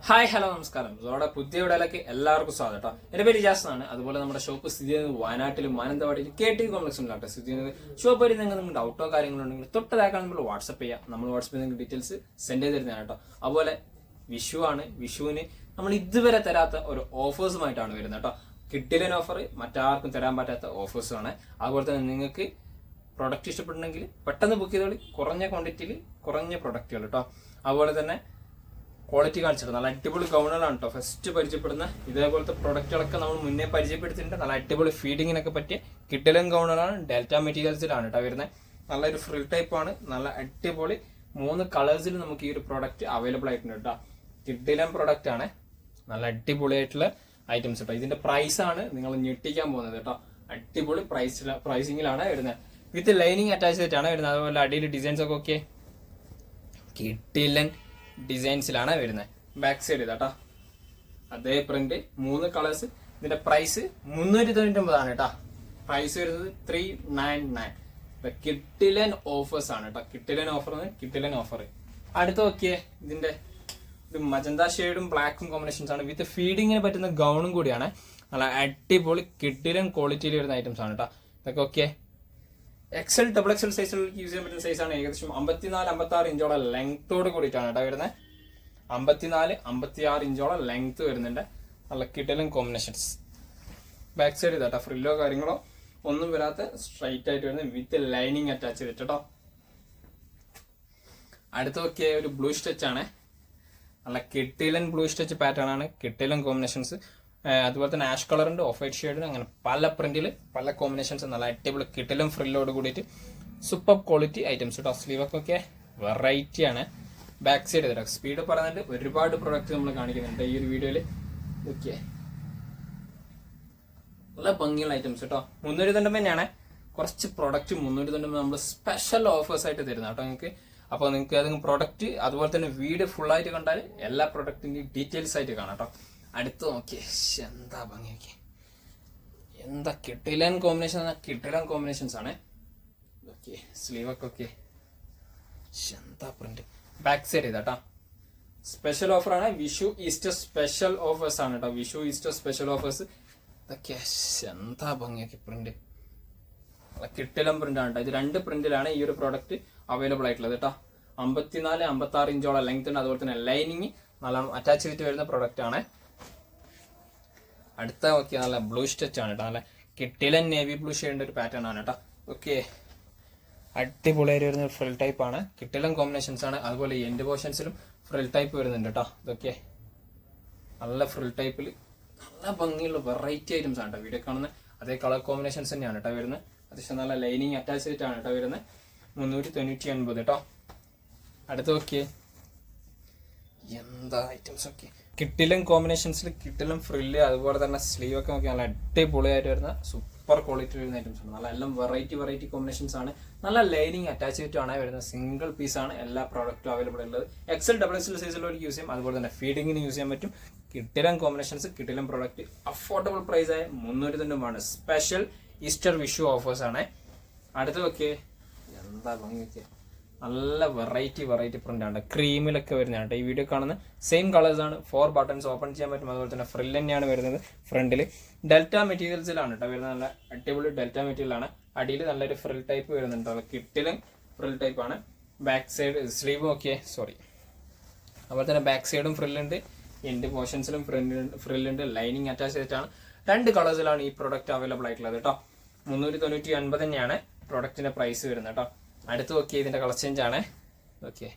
Hi hello നമസ്കാരം. നമ്മുടെ പുതിയ വീഡിയോയിലേക്ക് എല്ലാവർക്കും സ്വാഗതം കേട്ടോ. എന്റെ പേര് ജാസ് ആണ്. അതുപോലെ നമ്മുടെ ഷോപ്പ് സ്ഥിതി ചെയ്യുന്നത് വയനാട്ടിലും മാനന്തവാടിയിലും KT കോംപ്ലക്സിലാട്ടോ സ്ഥിതി ചെയ്യുന്നത്. ഷോപ്പ് വഴി നിങ്ങൾക്ക് ഡൗട്ടോ കാര്യങ്ങളുണ്ടെങ്കിൽ തൊട്ടതാക്കാൻ നമ്മൾ വാട്സപ്പ് ചെയ്യാം. നമ്മൾ വാട്സപ്പിൽ നിങ്ങൾക്ക് ഡീറ്റെയിൽസ് സെൻഡ് ചെയ്ത് തരുന്നതാണ് കേട്ടോ. അതുപോലെ വിഷു ആണ്. വിഷുവിന് നമ്മൾ ഇതുവരെ തരാത്ത ഒരു ഓഫേഴ്സുമായിട്ടാണ് വരുന്നത് കേട്ടോ. കിട്ടിലൻ ഓഫർ, മറ്റാർക്കും തരാൻ പറ്റാത്ത ഓഫേഴ്സാണ്. അതുപോലെ തന്നെ നിങ്ങൾക്ക് പ്രൊഡക്റ്റ് ഇഷ്ടപ്പെടണമെങ്കിൽ പെട്ടെന്ന് ബുക്ക് ചെയ്തോളി. കുറഞ്ഞ ക്വാണ്ടിറ്റിയിൽ കുറഞ്ഞ പ്രൊഡക്റ്റുകൾ കേട്ടോ. അതുപോലെ തന്നെ ക്വാളിറ്റി കാണിച്ചിട്ട് നല്ല അടിപൊളി ഗൗണുകളാണ് കേട്ടോ. ഫസ്റ്റ് പരിചയപ്പെടുന്ന ഇതേപോലത്തെ പ്രൊഡക്റ്റുകളൊക്കെ നമ്മൾ മുന്നേ പരിചയപ്പെടുത്തിയിട്ടുണ്ട്. നല്ല അടിപൊളി ഫീഡിങ്ങിനൊക്കെ പറ്റിയ കിട്ടലൻ ഗൗണുകളാണ്. ഡെൽറ്റ മെറ്റീരിയൽസിലാണ് കേട്ടോ വരുന്നത്. നല്ലൊരു ഫ്രിൽ ടൈപ്പ് ആണ്. നല്ല അടിപൊളി 3 കളേഴ്സിൽ നമുക്ക് ഈ ഒരു പ്രൊഡക്റ്റ് അവൈലബിൾ ആയിട്ടുണ്ട് കേട്ടോ. കിട്ടലൻ പ്രൊഡക്റ്റ് ആണ്. നല്ല അടിപൊളിയായിട്ടുള്ള ഐറ്റംസ് കേട്ടോ. ഇതിന്റെ പ്രൈസ് ആണ് നിങ്ങൾ ഞെട്ടിക്കാൻ പോകുന്നത് കേട്ടോ. അടിപൊളി പ്രൈസിങ്ങിലാണ് വരുന്നത്. വിത്ത് ലൈനിങ് അറ്റാച്ച് ചെയ്തിട്ടാണ് വരുന്നത്. അതുപോലെ അടിയിൽ ഡിസൈൻസ് ഒക്കെ ഓക്കെ കിട്ടിലൻ ഡിസൈൻസിലാണ് വരുന്നത്. ബാക്ക് സൈഡ് ഇതാട്ടോ അതേ പ്രിന്റ് 3 കളേഴ്സ്. ഇതിന്റെ പ്രൈസ് 399 കേട്ടോ. പ്രൈസ് വരുന്നത് 399. കിട്ടിലൻ ഓഫേഴ്സ് ആണ് കേട്ടോ. കിട്ടിലൻ ഓഫർ. അടുത്ത നോക്കിയേ, ഇതിന്റെ മജന്ത ഷെയ്ഡും ബ്ലാക്കും കോമ്പിനേഷൻസ് ആണ്. വിത്ത് ഫീഡിങ്ങിന് പറ്റുന്ന ഗൗണും കൂടിയാണ്. നല്ല അടിപൊളി കിട്ടിലൻ ക്വാളിറ്റിയിൽ വരുന്ന ഐറ്റംസ് ആണ് കേട്ടോ. ഇതൊക്കെ ഓക്കെ XL XXL സൈസിൽ യൂസ് ചെയ്യാൻ പറ്റുന്ന സൈസാണ്. ഏകദേശം 54-56 ഇഞ്ചോളം ലെങ്ത്തോട് കൂടിയിട്ടാണ് കേട്ടോ വരുന്നത്. 54-56 ഇഞ്ചോളം ലെങ്ത് വരുന്നുണ്ട്. നല്ല കിട്ടലും കോമ്പിനേഷൻസ്. ബാക്ക് സൈഡ് ഇതാട്ടോ ഫ്രില്ലോ കാര്യങ്ങളോ ഒന്നും വരാത്ത സ്ട്രൈറ്റ് ആയിട്ട് വരുന്നത് വിത്ത് ലൈനിങ് അറ്റാച്ച് ചെയ്തിട്ട് കേട്ടോ. അടുത്ത് നോക്കിയ ഒരു ബ്ലൂ സ്റ്റിച്ച് ആണ്. നല്ല കിട്ടിലൻ ബ്ലൂ സ്റ്റിച്ച് പാറ്റേൺ ആണ്. കിട്ടിലൻ കോമ്പിനേഷൻസ്. അതുപോലെ തന്നെ ആഷ് കളർ ഉണ്ട്, ഓഫ് വൈറ്റ് ഷെയ്ഡിന്, അങ്ങനെ പല പ്രിന്റിൽ പല കോമ്പിനേഷൻസ്. നല്ല അടിപൊളി കിട്ടലും ഫ്രില്ലോട് കൂടിയിട്ട് സൂപ്പർ ക്വാളിറ്റി ഐറ്റംസ് കേട്ടോ. സ്ലീവൊക്കെ വെറൈറ്റി ആണ്. ബാക്ക് സൈഡ് തരാം. സ്പീഡ് പറയുന്നുണ്ട്. ഒരുപാട് പ്രൊഡക്റ്റ് നമ്മൾ കാണിക്കുന്നുണ്ട് ഈ ഒരു വീഡിയോയിൽ. ഓക്കെ നല്ല ഭംഗിയുള്ള ഐറ്റംസ് കേട്ടോ. 399 തന്നെയാണ്. കുറച്ച് പ്രൊഡക്റ്റ് 399 നമ്മൾ സ്പെഷ്യൽ ഓഫേഴ്സ് ആയിട്ട് തരുന്നത് കേട്ടോ നിങ്ങൾക്ക്. അപ്പോൾ നിങ്ങൾക്ക് ഏതെങ്കിലും പ്രൊഡക്റ്റ് അതുപോലെ തന്നെ വീഡിയോ ഫുൾ ആയിട്ട് കണ്ടാൽ എല്ലാ പ്രൊഡക്റ്റിന്റെയും ഡീറ്റെയിൽസ് ആയിട്ട് കാണാം കേട്ടോ. അടുത്ത് നോക്കിയേ, എന്താ ഭംഗി നോക്കിയേ, എന്താ കിട്ടിലൻ കോമ്പിനേഷൻസ് ആണ്. ഓക്കെ സ്ലീവൊക്കെ ഓക്കെ എന്താ പ്രിന്റ്. ബാക്ക് സൈഡ് ഇതാട്ടോ സ്പെഷ്യൽ ഓഫർ ആണ്. വിഷു ഈസ്റ്റർ സ്പെഷ്യൽ ഓഫേഴ്സ് ആണ് കേട്ടോ. Vishu Easter special offers. ഇതൊക്കെ എന്താ ഭംഗിയൊക്കെ പ്രിന്റ്. കിട്ടിലൻ പ്രിന്റ് ആണ് കേട്ടോ. ഇത് 2 പ്രിന്റിലാണ് ഈ ഒരു പ്രോഡക്റ്റ് അവൈലബിൾ ആയിട്ടുള്ളത് കേട്ടോ. 54-56 ഇഞ്ചോളം ലെങ്ത് ഉണ്ട്. അതുപോലെ തന്നെ ലൈനിങ് നല്ല അറ്റാച്ച് ചെയ്തിട്ട് വരുന്ന പ്രൊഡക്റ്റ് ആണ്. അടുത്ത നോക്കിയാൽ നല്ല ബ്ലൂ സ്റ്റിച്ച് ആണ് കേട്ടോ. നല്ല കിട്ടിലൻ നേവി ബ്ലൂ ഷെയ്ഡിന്റെ ഒരു പാറ്റേൺ ആണ് കേട്ടോ. ഓക്കെ അടിപൊളിയായിട്ട് വരുന്ന ഫ്രിൽ ടൈപ്പ് ആണ്. കിട്ടിലൻ കോമ്പിനേഷൻസ് ആണ്. അതുപോലെ എൻഡ് പോർഷൻസിലും ഫ്രിൽ ടൈപ്പ് വരുന്നുണ്ട് കേട്ടോ. ഇതൊക്കെ നല്ല ഫ്രിൽ ടൈപ്പിൽ നല്ല ഭംഗിയുള്ള വെറൈറ്റി ഐറ്റംസ് ആണ് കേട്ടോ. വീഡിയോ കാണുന്ന അതേ കളർ കോമ്പിനേഷൻസ് തന്നെയാണ് കേട്ടോ വരുന്നത്. അത്യാവശ്യം നല്ല ലൈനിങ് അറ്റാച്ച് ചെയ്തിട്ടാണ് കേട്ടോ വരുന്നത്. 399 കേട്ടോ. അടുത്ത് നോക്കിയേ, എന്താ ഐറ്റംസ് ഒക്കെ കിട്ടിലും കോമ്പിനേഷൻസിൽ കിട്ടിലും ഫ്രില്ല് അതുപോലെ തന്നെ സ്ലീവ് ഒക്കെ നോക്കി നല്ല അടിപൊളിയായിട്ട് വരുന്ന സൂപ്പർ ക്വാളിറ്റി വരുന്ന ഐറ്റംസ് ആണ്. നല്ല എല്ലാം വെറൈറ്റി കോമ്പിനേഷൻസ് ആണ്. നല്ല ലൈനിങ് അറ്റാച്ച് ചെയ്തിട്ടാണ് വരുന്നത്. സിംഗിൾ പീസ് ആണ് എല്ലാ പ്രോഡക്റ്റും അവൈലബിൾ ഉള്ളത്. XL XXL സൈസിലുള്ളവർക്ക് യൂസ് ചെയ്യാം. അതുപോലെ തന്നെ ഫീഡിങ്ങിന് യൂസ് ചെയ്യാൻ പറ്റും. കിട്ടിലൻ കോമ്പിനേഷൻസ്, കിട്ടിലൻ പ്രോഡക്റ്റ് അഫോർഡബിൾ പ്രൈസ് ആയ 399 സ്പെഷ്യൽ ഈസ്റ്റർ വിഷു ഓഫേഴ്സ് ആണ്. അടുത്ത് നോക്കിയേ, എന്താ ഭംഗി നോക്കിയേ, നല്ല വെറൈറ്റി പ്രിന്റ് ആണ്. ക്രീമിലൊക്കെ വരുന്നതാണ്. ഈ വീഡിയോ കാണുന്ന സെയിം കളേഴ്സ് ആണ്. 4 ബട്ടൺസ് ഓപ്പൺ ചെയ്യാൻ പറ്റും. അതുപോലെ തന്നെ ഫ്രിൽ തന്നെയാണ് വരുന്നത്. ഫ്രണ്ടിൽ ഡെൽറ്റ മെറ്റീരിയൽസിലാണ് കേട്ടോ വരുന്നത്. നല്ല അടിപൊളി ഡെൽറ്റ മെറ്റീരിയൽ ആണ്. അടിയിൽ നല്ലൊരു ഫ്രിൽ ടൈപ്പ് വരുന്നുണ്ട്. കിട്ടിലും ഫ്രിൽ ടൈപ്പ് ആണ്. ബാക്ക് സൈഡ് സ്ലീവ് നോക്കിയേ, അതുപോലെ തന്നെ ബാക്ക് സൈഡും ഫ്രില്ലുണ്ട്. എൻഡ് പോർഷൻസിലും ഫ്രില്ലുണ്ട്. ലൈനിങ് അറ്റാച്ച് ചെയ്തിട്ടാണ്. 2 കളേഴ്സിലാണ് ഈ പ്രൊഡക്റ്റ് അവൈലബിൾ ആയിട്ടുള്ളത് കേട്ടോ. 399 തന്നെയാണ് പ്രൊഡക്റ്റിന്റെ പ്രൈസ് വരുന്നത് കേട്ടോ. അടുത്ത് നോക്കിയേ, ഇതിന്റെ കളർ ചേഞ്ച് ആണ്. ഓക്കെ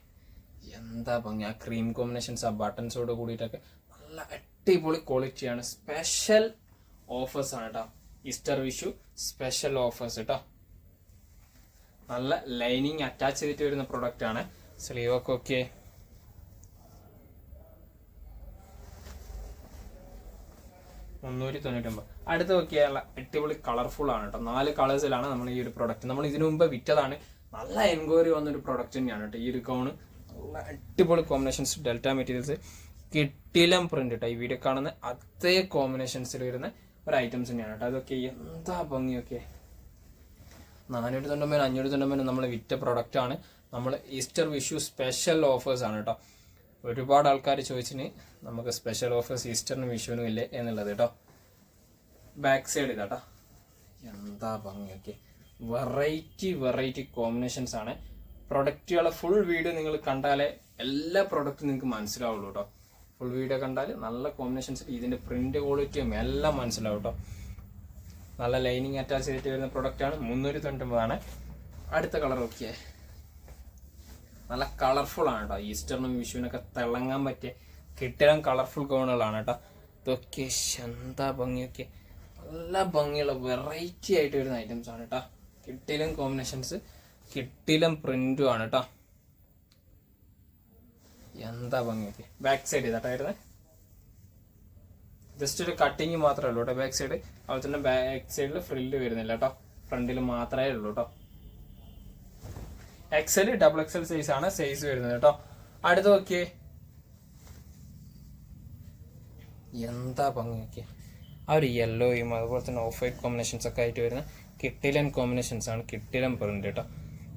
എന്താ ഭംഗി. ആ ക്രീം കോമ്പിനേഷൻസ്, ആ ബട്ടൺസോട് കൂടിയിട്ടൊക്കെ നല്ല അടിപൊളി ക്വാളിറ്റിയാണ്. സ്പെഷ്യൽ ഓഫേഴ്സ് ആണ് കേട്ടോ. ഈസ്റ്റർ വിഷു സ്പെഷ്യൽ ഓഫേഴ്സ് കേട്ടോ. നല്ല ലൈനിങ് അറ്റാച്ച് ചെയ്തിട്ട് വരുന്ന പ്രൊഡക്റ്റ് ആണ്. സ്ലീവ് ഒക്കെ ഓക്കെ $399. അടുത്ത് നോക്കിയാൽ അടിപൊളി കളർഫുൾ ആണ് കേട്ടോ. 4 കളേഴ്സിലാണ് നമ്മൾ ഈ ഒരു പ്രൊഡക്റ്റ് നമ്മൾ ഇതിനു മുമ്പ് വിറ്റതാണ്. നല്ല എൻക്വയറി വന്നൊരു പ്രൊഡക്റ്റ് തന്നെയാണ് കേട്ടോ. ഈ ഒരു ഗൗണ് നല്ല അടിപൊളി കോമ്പിനേഷൻസ്, ഡെൽറ്റ മെറ്റീരിയൽസ്, കിട്ടിലം പ്രിന്റ് കേട്ടോ. ഈ വീഡിയോ കാണുന്ന അതേ കോമ്പിനേഷൻസിൽ വരുന്ന ഒരു ഐറ്റംസ് തന്നെയാണ് കേട്ടോ. അതൊക്കെ എന്താ ഭംഗിയൊക്കെ. 499 599 നമ്മൾ വിറ്റ പ്രൊഡക്റ്റ് ആണ്. നമ്മൾ ഈസ്റ്റർ വിഷു സ്പെഷ്യൽ ഓഫേഴ്സ് ആണ് കേട്ടോ. ഒരുപാട് ആൾക്കാർ ചോദിച്ചിന് നമുക്ക് സ്പെഷ്യൽ ഓഫേഴ്സ് ഈസ്റ്ററിനും വിഷുവിനും ഇല്ലേ എന്നുള്ളത് കേട്ടോ. ബാക്ക് സൈഡ് ഇതാട്ടോ, എന്താ ഭംഗിയൊക്കെ, വെറൈറ്റി കോമ്പിനേഷൻസ് ആണ്. പ്രൊഡക്റ്റുകളെ ഫുൾ വീഡിയോ നിങ്ങൾ കണ്ടാലേ എല്ലാ പ്രൊഡക്റ്റും നിങ്ങൾക്ക് മനസ്സിലാവുള്ളൂ കേട്ടോ. ഫുൾ വീഡിയോ കണ്ടാൽ നല്ല കോമ്പിനേഷൻസ്, ഇതിൻ്റെ പ്രിന്റ് ക്വാളിറ്റിയും എല്ലാം മനസ്സിലാവും കേട്ടോ. നല്ല ലൈനിങ് അറ്റാച്ച് ചെയ്തിട്ട് വരുന്ന പ്രൊഡക്റ്റാണ്. 399 അടുത്ത കളർ നോക്കിയേ, നല്ല കളർഫുൾ ആണ് കേട്ടോ. ഈസ്റ്ററിനും വിഷുവിനൊക്കെ തിളങ്ങാൻ പറ്റിയ കിട്ടിലും കളർഫുൾ ഗൗണുകളാണ് കേട്ടോ. ഇതൊക്കെ എന്താ ഭംഗിയൊക്കെ, നല്ല ഭംഗിയുള്ള വെറൈറ്റി ആയിട്ട് വരുന്ന ഐറ്റംസ് ആണ് കേട്ടോ. കിട്ടിലും കോമ്പിനേഷൻസ്, കിട്ടിലും പ്രിന്റും ആണ് കേട്ടോ. എന്താ ഭംഗിയൊക്കെ. ബാക്ക് സൈഡ് ഇതാട്ടോ വരുന്നത്, ജസ്റ്റ് ഒരു കട്ടിങ് മാത്രമേ ഉള്ളൂ കേട്ടോ ബാക്ക് സൈഡ്. അതുപോലെ തന്നെ ബാക്ക് സൈഡിൽ ഫ്രില്ല് വരുന്നില്ല കേട്ടോ, ഫ്രണ്ടിൽ മാത്രമേ ഉള്ളൂ കേട്ടോ. XL XXL സൈസ് ആണ് സൈസ് വരുന്നത് കേട്ടോ. അടുത്ത് നോക്കിയേ, എന്താ ഭംഗിയൊക്കെ, ആ ഒരു യെല്ലോയും അതുപോലെ തന്നെ ഓഫ് വൈറ്റ് കോമ്പിനേഷൻസ് ഒക്കെ ആയിട്ട് വരുന്ന കിട്ടിലൻ കോമ്പിനേഷൻസ് ആണ്. കിട്ടിലൻ പ്രിന്റ് കേട്ടോ,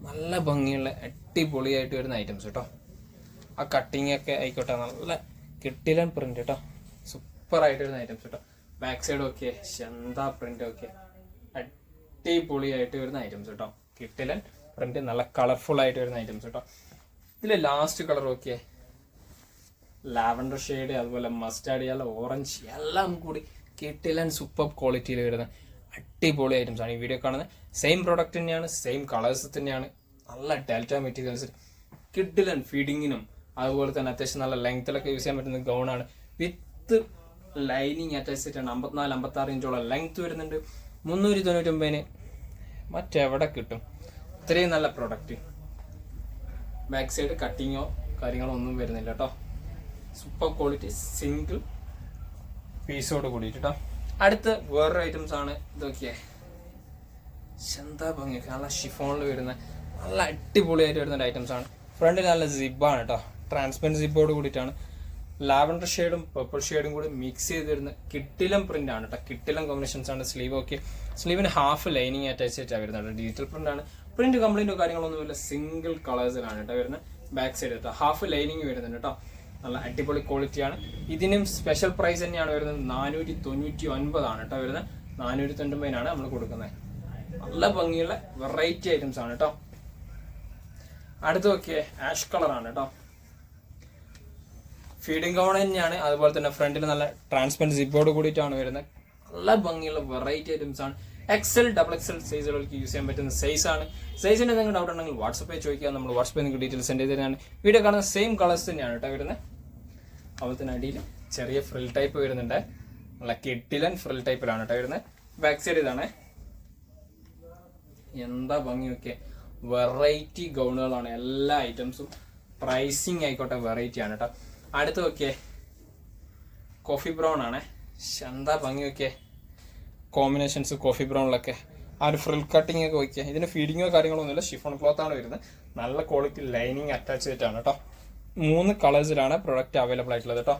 നല്ല ഭംഗിയുള്ള അടിപൊളിയായിട്ട് വരുന്ന ഐറ്റംസ് കേട്ടോ. ആ കട്ടിങ് ഒക്കെ ആയിക്കോട്ടെ, നല്ല കിട്ടിലൻ പ്രിന്റ് കേട്ടോ, സൂപ്പർ ആയിട്ട് വരുന്ന ഐറ്റംസ് കേട്ടോ. ബാക്ക് സൈഡ് ഒക്കെ എന്താ പ്രിന്റ് ഒക്കെ, അടിപൊളിയായിട്ട് വരുന്ന ഐറ്റംസ് കേട്ടോ. കിട്ടിലൻ പ്രിന്റ്, നല്ല കളർഫുൾ ആയിട്ട് വരുന്ന ഐറ്റംസ് കേട്ടോ. ഇതിൽ ലാസ്റ്റ് കളർ നോക്കിയേ, ലാവൻഡർ ഷെയ്ഡ്, അതുപോലെ മസ്റ്റാർഡ് യെല്ലോ, ഓറഞ്ച് എല്ലാം കൂടി കിട്ടിലൻ സൂപ്പർ ക്വാളിറ്റിയിൽ വരുന്ന അടിപൊളി ഐറ്റംസ് ആണ് ഈ വീഡിയോ കാണുന്നത്. സെയിം പ്രോഡക്റ്റ് തന്നെയാണ്, സെയിം കളേഴ്സ് തന്നെയാണ്. നല്ല ഡെൽറ്റ മെറ്റീരിയൽസ്, കിട്ടിലൻ ഫീഡിങ്ങിനും അതുപോലെ തന്നെ അത്യാവശ്യം നല്ല ലെങ്ത്തിലൊക്കെ യൂസ് ചെയ്യാൻ പറ്റുന്ന ഗൗണാണ്. വിത്ത് ലൈനിങ് അറ്റാച്ച് ചെയ്തിട്ടാണ്. 54-56 ഇഞ്ചോളം ലെങ്ത് വരുന്നുണ്ട്. 399 മറ്റെവിടെ കിട്ടും ഇത്രയും നല്ല പ്രോഡക്റ്റ്. ബാക്ക് സൈഡ് കട്ടിങ്ങോ കാര്യങ്ങളോ ഒന്നും വരുന്നില്ല കേട്ടോ. സൂപ്പർ ക്വാളിറ്റി സിംഗിൾ പീസോട് കൂടിയിട്ട് കേട്ടോ. അടുത്ത് വേറൊരു ഐറ്റംസ് ആണ് ഇതൊക്കെ. എന്താ ഭംഗിയൊക്കെ, നല്ല ഷിഫോണിൽ വരുന്ന നല്ല അടിപൊളിയായിട്ട് വരുന്ന ഐറ്റംസ് ആണ്. ഫ്രണ്ടിൽ നല്ല സിബാണ് കേട്ടോ, ട്രാൻസ്പെറൻറ്റ് സിബോട് കൂടിയിട്ടാണ്. ലാവൻഡർ ഷെയ്ഡും പർപ്പിൾ ഷെയ്ഡും കൂടി മിക്സ് ചെയ്ത് വരുന്ന കിട്ടിലം പ്രിന്റ് ആണ് കേട്ടോ. കിട്ടിലം കോമ്പിനേഷൻസ് ആണ്. സ്ലീവ് ഒക്കെ, സ്ലീവിന് ഹാഫ് ലൈനിങ് അറ്റാച്ച് ചെയ്തിട്ടാണ് വരുന്നത്. ഡിജിറ്റൽ പ്രിന്റ് ആണ്. പ്രിന്റ് കംപ്ലൈന്റോ കാര്യങ്ങളൊന്നുമില്ല, സിംഗിൾ കളേഴ്സിലാണ് കേട്ടോ വരുന്നത്. ബാക്ക് സൈഡ് കേട്ടോ ഹാഫ് ലൈനിങ് വരുന്നുണ്ട് കേട്ടോ. നല്ല അടിപൊളി ക്വാളിറ്റിയാണ്. ഇതിനും സ്പെഷ്യൽ പ്രൈസ് തന്നെയാണ് വരുന്നത്. 499 ആണ് കേട്ടോ വരുന്നത്. 499 നമ്മൾ കൊടുക്കുന്നത്. നല്ല ഭംഗിയുള്ള വെറൈറ്റി ഐറ്റംസ് ആണ് കേട്ടോ. അടുത്ത് നോക്കിയേ, ആഷ് കളറാണ് കേട്ടോ. ഫീഡിങ് ഗൗൺ തന്നെയാണ്. അതുപോലെ തന്നെ ഫ്രണ്ടിൽ നല്ല ട്രാൻസ്പെറൻറ്റ് സിബോട് കൂടിയിട്ടാണ് വരുന്നത്. നല്ല ഭംഗിയുള്ള വെറൈറ്റി ഐറ്റംസ് ആണ്. XL XXL സൈസുകൾക്ക് യൂസ് ചെയ്യാൻ പറ്റുന്ന സൈസ് ആണ്. സൈസിന് എന്തെങ്കിലും ഡൗട്ട് ഉണ്ടെങ്കിൽ വാട്സപ്പിൽ ചോദിക്കുക, നമ്മൾ വാട്സപ്പിൽ നിങ്ങൾക്ക് ഡീറ്റെയിൽസ് സെൻഡ് ചെയ്ത് തരാണ്. വീഡിയോ കാണുന്ന സെയിം കളേഴ്സ് തന്നെയാണ് കേട്ടോ വരുന്നത്. അതുപോലെ തന്നെ അടിയിൽ ചെറിയ ഫ്രിൽ ടൈപ്പ് വരുന്നുണ്ട്. നല്ല കിട്ടിലൻ ഫ്രിൽ ടൈപ്പിലാണ് കേട്ടോ വരുന്നത്. ബാക്ക് സൈഡ് ഇതാണ്. എന്താ ഭംഗിയൊക്കെ, വെറൈറ്റി ഗൗണുകളാണ് എല്ലാ ഐറ്റംസും. പ്രൈസിങ് ആയിക്കോട്ടെ വെറൈറ്റി ആണ് കേട്ടോ. അടുത്ത് നോക്കിയേ, കോഫി ബ്രൗൺ ആണ്. എന്താ ഭംഗിയൊക്കെ കോമ്പിനേഷൻസ് കോഫി ബ്രൗണിലൊക്കെ. ആ ഒരു ഫ്രിൽ കട്ടിങ് ഒക്കെ വയ്ക്കുക. ഇതിന് ഫീഡിങ്ങോ കാര്യങ്ങളോ ഒന്നുമില്ല, ഷിഫോൺ ക്ലോത്ത് ആണ് വരുന്നത്. നല്ല ക്വാളിറ്റി ലൈനിങ് അറ്റാച്ച് ചെയ്തിട്ടാണ് കേട്ടോ. 3 കളേഴ്സിലാണ് പ്രൊഡക്റ്റ് അവൈലബിൾ ആയിട്ടുള്ളത് കേട്ടോ.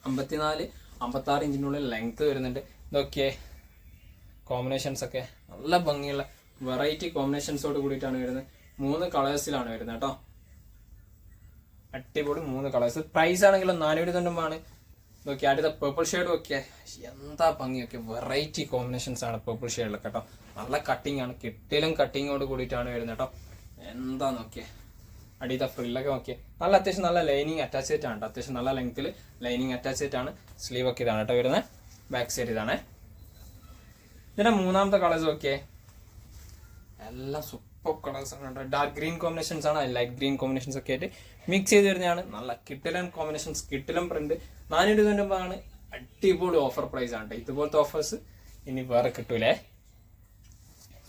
54-56 ഇഞ്ചിനുള്ളിൽ ലെങ്ത് വരുന്നുണ്ട്. ഇതൊക്കെ കോമ്പിനേഷൻസ് ഒക്കെ നല്ല ഭംഗിയുള്ള വെറൈറ്റി കോമ്പിനേഷൻസോട് കൂടിയിട്ടാണ് വരുന്നത്. 3 കളേഴ്സിലാണ് വരുന്നത് കേട്ടോ. അടിപൊളി 3 കളേഴ്സ്. പ്രൈസ് ആണെങ്കിലും 499 ആണ്. നോക്കി അടുത്ത പേർപ്പിൾ ഷെയ്ഡും ഒക്കെ എന്താ ഭംഗിയൊക്കെ, വെറൈറ്റി കോമ്പിനേഷൻസ് ആണ് പേർപ്പിൾ ഷെയ്ഡിലൊക്കെ കേട്ടോ. നല്ല കട്ടിങ് ആണ്, കിട്ടിലും കട്ടിങ്ങോട് കൂടിയിട്ടാണ് വരുന്നത് കേട്ടോ. എന്താ നോക്കിയേ, അടിയത്തെ ഫ്രില്ലൊക്കെ നോക്കിയേ. നല്ല അത്യാവശ്യം നല്ല ലൈനിങ് അറ്റാച്ച് ചെയ്തിട്ടാണ് കേട്ടോ. അത്യാവശ്യം നല്ല ലെങ്ത്തിൽ ലൈനിങ് അറ്റാച്ച് ചെയ്തിട്ടാണ്. സ്ലീവ് ഒക്കെ ഇതാണ് കേട്ടോ വരുന്നത്. ബാക്ക് സൈഡ് ഇതാണ്. ഇതിന്റെ 3ാമത്തെ കളേഴ്സ് നോക്കിയേ, എല്ലാം സൂപ്പർ കളേഴ്സ് ആണ്. ഡാർക്ക് ഗ്രീൻ കോമ്പിനേഷൻസ് ആണ്, ലൈറ്റ് ഗ്രീൻ കോമ്പിനേഷൻസ് ഒക്കെ ആയിട്ട് മിക്സ് ചെയ്ത് വരുന്നതാണ്. നല്ല കിട്ടിലൻ കോമ്പിനേഷൻസ്, കിട്ടിലൻ പ്രിന്റ്. 499 ആണ്. അടിപൊളി ഓഫർ പ്രൈസ് ആണ്. ഇതുപോലത്തെ ഓഫേഴ്സ് ഇനി വേറെ കിട്ടൂലേ.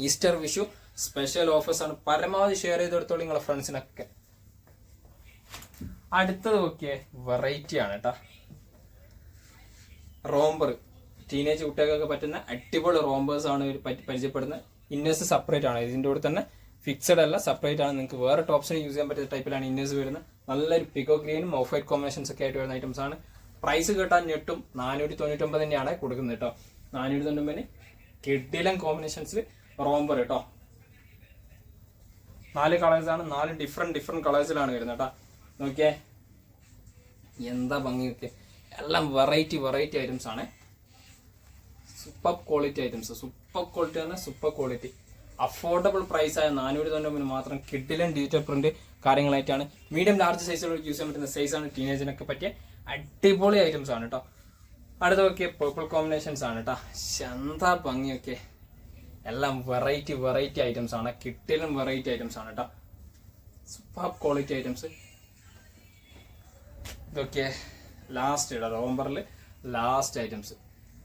ഈസ്റ്റർ വിഷു സ്പെഷ്യൽ ഓഫേഴ്സ് ആണ്. പരമാവധി ഷെയർ ചെയ്തെടുത്തോളൂ നിങ്ങളെ ഫ്രണ്ട്സിനൊക്കെ. അടുത്തത് നോക്കിയേ, വെറൈറ്റി ആണ് കേട്ടോ. റോംബർ, ടീനേജ് കുട്ടികൾക്കൊക്കെ പറ്റുന്ന അടിപൊളി റോംബേഴ്സ് ആണ് പരിചയപ്പെടുന്നത്. ഇന്നേഴ്സ് സെപ്പറേറ്റ് ആണ്. ഇതിൻ്റെ കൂടെ തന്നെ ഫിക്സഡ് അല്ല, സെപ്പറേറ്റ് ആണ്. നിങ്ങൾക്ക് വേറെ ടോപ്സിന് യൂസ് ചെയ്യാൻ പറ്റുന്ന ടൈപ്പിലാണ് ഇന്നേഴ്സ് വരുന്നത്. നല്ലൊരു പിക്കോ ഗ്രീനും ഓഫ് വൈറ്റ് കോമ്പിനേഷൻസ് ഒക്കെ ആയിട്ട് വരുന്ന ഐറ്റംസ് ആണ്. പ്രൈസ് കേട്ടാൽ ഞെട്ടും. 499 തന്നെയാണ് കൊടുക്കുന്നത് കേട്ടോ. 499 കിഡിലൻ കോമ്പിനേഷൻസിൽ റോംബർ കേട്ടോ. 4 കളേഴ്സാണ്. 4 ഡിഫറെന്റ് കളേഴ്സിലാണ് വരുന്നത് കേട്ടോ. നോക്കിയേ, എന്താ ഭംഗിയൊക്കെ, എല്ലാം വെറൈറ്റി ഐറ്റംസ് ആണ്. Super quality items, super quality ആണ്, സൂപ്പർ ക്വാളിറ്റി. അഫോർഡബിൾ പ്രൈസ് ആയ 490 മാത്രം കിഡിലൻ ഡിജിറ്റൽ പ്രിന്റ് കാര്യങ്ങളായിട്ടാണ്. മീഡിയം ലാർജ് സൈസുകളിൽ യൂസ് ചെയ്യാൻ പറ്റുന്ന സൈസാണ്. ടീനേജിനൊക്കെ പറ്റിയ അടിപൊളി ഐറ്റംസ് ആണ് കേട്ടോ. അടുത്ത നോക്കിയ പേർപ്പിൾ കോമ്പിനേഷൻസ് ആണ് കേട്ടോ. എന്താ ഭംഗിയൊക്കെ, എല്ലാം വെറൈറ്റി ഐറ്റംസ് ആണ്. കിഡിലൻ വെറൈറ്റി ഐറ്റംസ് ആണ് കേട്ടോ. Super quality items. ഇതൊക്കെ ലാസ്റ്റ് ഇടാം, നവംബറിൽ ലാസ്റ്റ് ഐറ്റംസ്.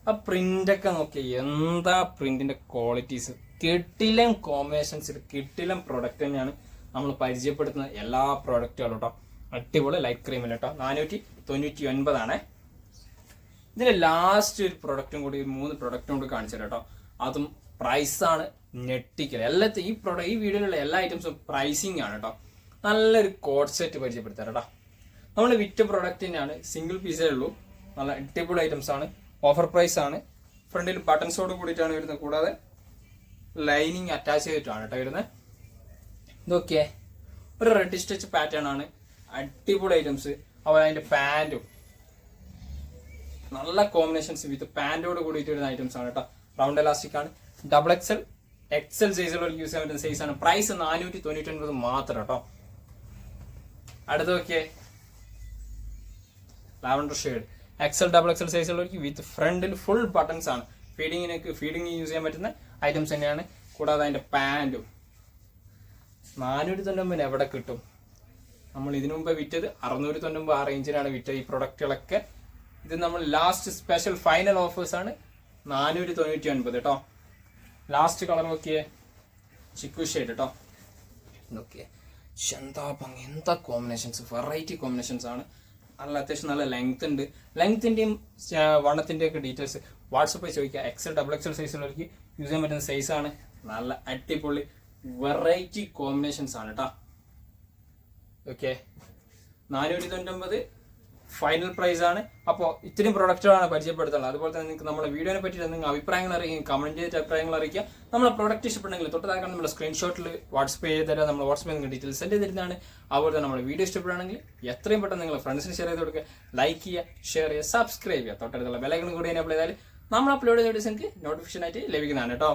ആ പ്രിന്റൊക്കെ നോക്കിയ എന്താ പ്രിന്റിന്റെ ക്വാളിറ്റീസ്, കിട്ടിലം കോമ്പിനേഷൻസിൽ കിട്ടിലം പ്രൊഡക്റ്റ് തന്നെയാണ് നമ്മൾ പരിചയപ്പെടുത്തുന്ന എല്ലാ പ്രൊഡക്റ്റുകളും കേട്ടോ. അടിപൊളി ലൈറ്റ് ക്രീമിൽ കേട്ടോ. 499 ഇതിന്റെ ലാസ്റ്റ് ഒരു പ്രൊഡക്റ്റും കൂടി, 3 പ്രൊഡക്റ്റും കൂടി കാണിച്ചു കേട്ടോ. അതും പ്രൈസാണ് ഞെട്ടിക്കൽ. ഈ വീഡിയോയിലുള്ള എല്ലാ ഐറ്റംസും പ്രൈസിങ് ആണ് കേട്ടോ. നല്ലൊരു കോഡ് സെറ്റ് പരിചയപ്പെടുത്താം കേട്ടോ. നമ്മൾ വിറ്റ പ്രൊഡക്റ്റ് തന്നെയാണ്, സിംഗിൾ പീസേ ഉള്ളൂ. നല്ല അടിപൊളി ഐറ്റംസ് ആണ്, ഓഫർ പ്രൈസ് ആണ്. ഫ്രണ്ടിൽ ബട്ടൺസോട് കൂടിയിട്ടാണ് വരുന്നത്, കൂടാതെ ലൈനിങ് അറ്റാച്ച് ചെയ്തിട്ടാണ് കേട്ടോ വരുന്നത്. ഇതൊക്കെ ഒരു റെഡ് സ്റ്റിച്ച് പാറ്റേൺ ആണ്, അടിപൊളി ഐറ്റംസ്. അതുപോലെ അതിന്റെ പാൻറ്റും നല്ല കോമ്പിനേഷൻസ് വിത്ത് പാൻറ്റോട് കൂടിയിട്ട് വരുന്ന ഐറ്റംസ് ആണ് കേട്ടോ. റൗണ്ട് എലാസ്റ്റിക് ആണ്. XL സൈസുകൾ യൂസ് ചെയ്യാൻ പറ്റുന്ന സൈസാണ്. പ്രൈസ് 499 മാത്രം കേട്ടോ. അടുത്ത് നോക്കിയേ, ലാവൻഡർ ഷെയ്ഡ് XL സൈസുള്ളവർക്ക് വിത്ത് ഫ്രണ്ടിൽ ഫുൾ ബട്ടൺസ് ആണ്. ഫീഡിങ് യൂസ് ചെയ്യാൻ പറ്റുന്ന ഐറ്റംസ് തന്നെയാണ്. കൂടാതെ അതിന്റെ പാൻറ്റും 499 എവിടെ കിട്ടും? നമ്മൾ ഇതിനു മുമ്പ് വിറ്റത് 699 ആ റേഞ്ചിലാണ് വിറ്റ ഈ പ്രൊഡക്റ്റുകളൊക്കെ. ഇത് നമ്മൾ ലാസ്റ്റ് സ്പെഷ്യൽ ഫൈനൽ ഓഫേഴ്സ് ആണ്, 499 കേട്ടോ. ലാസ്റ്റ് കളർ നോക്കിയേ, ചിക്കു ഷെയ്ഡ് കേട്ടോ. നോക്കിയേ എന്താ ഭംഗി, എന്താ കോമ്പിനേഷൻസ്, വെറൈറ്റി കോമ്പിനേഷൻസ് ആണ്. നല്ല അത്യാവശ്യം നല്ല ലെങ്ത് ഉണ്ട്. ലെങ്ത്തിന്റെയും വണ്ണത്തിന്റെയും ഒക്കെ ഡീറ്റെയിൽസ് വാട്സപ്പിൽ ചോദിക്കുക. XL സൈസുള്ളവർക്ക് യൂസ് ചെയ്യാൻ പറ്റുന്ന സൈസാണ്. നല്ല അടിപൊളി വെറൈറ്റി കോമ്പിനേഷൻസ് ആണ് കേട്ടോ. ഓക്കെ, 499 ഫൈനൽ പ്രൈസ് ആണ്. അപ്പോൾ ഇത്രയും പ്രൊഡക്റ്റുകളാണ് പരിചയപ്പെടുത്തുന്നത്. അതുപോലെ തന്നെ നിങ്ങൾക്ക് നമ്മുടെ വീഡിയോനെ പറ്റിയിട്ട് നിങ്ങൾ അഭിപ്രായങ്ങൾ അറിയിക്കും, കമന്റ് ചെയ്തിട്ട് അഭിപ്രായങ്ങൾ അറിയിക്കുക. നമ്മളെ പ്രൊഡക്റ്റ് ഇഷ്ടപ്പെട്ടെങ്കിൽ തൊട്ടതാക്കാൻ നമ്മുടെ സ്ക്രീൻഷോട്ടിൽ വാട്സ്ആപ്പ് ചെയ്ത് തരാം. നമ്മൾ വാട്സ്ആപ്പിൽ നിങ്ങൾക്ക് ഡീറ്റെയിൽസ് സെൻഡ് ചെയ്തിരുന്നതാണ്. അതുപോലെ തന്നെ നമ്മുടെ വീഡിയോ ഇഷ്ടപ്പെടുകയാണെങ്കിൽ എത്രയും പെട്ടെന്ന് നിങ്ങൾ ഫ്രണ്ട്സിന് ഷെയർ ചെയ്ത് കൊടുക്കുക, ലൈക്ക് ചെയ്യുക, ഷെയർ ചെയ്യുക, സബ്സ്ക്രൈബ് ചെയ്യുക. തൊട്ടടുത്തുള്ള ബെലൈക്കൺ കൂടി എനേബിൾ ചെയ്താൽ നമ്മൾ അപ്ലോഡ് ചെയ്ത വീഡിയോസ് നിങ്ങൾക്ക് നോട്ടിഫിക്കേഷൻ ആയിട്ട് ലഭിക്കുന്നതാണ് കേട്ടോ.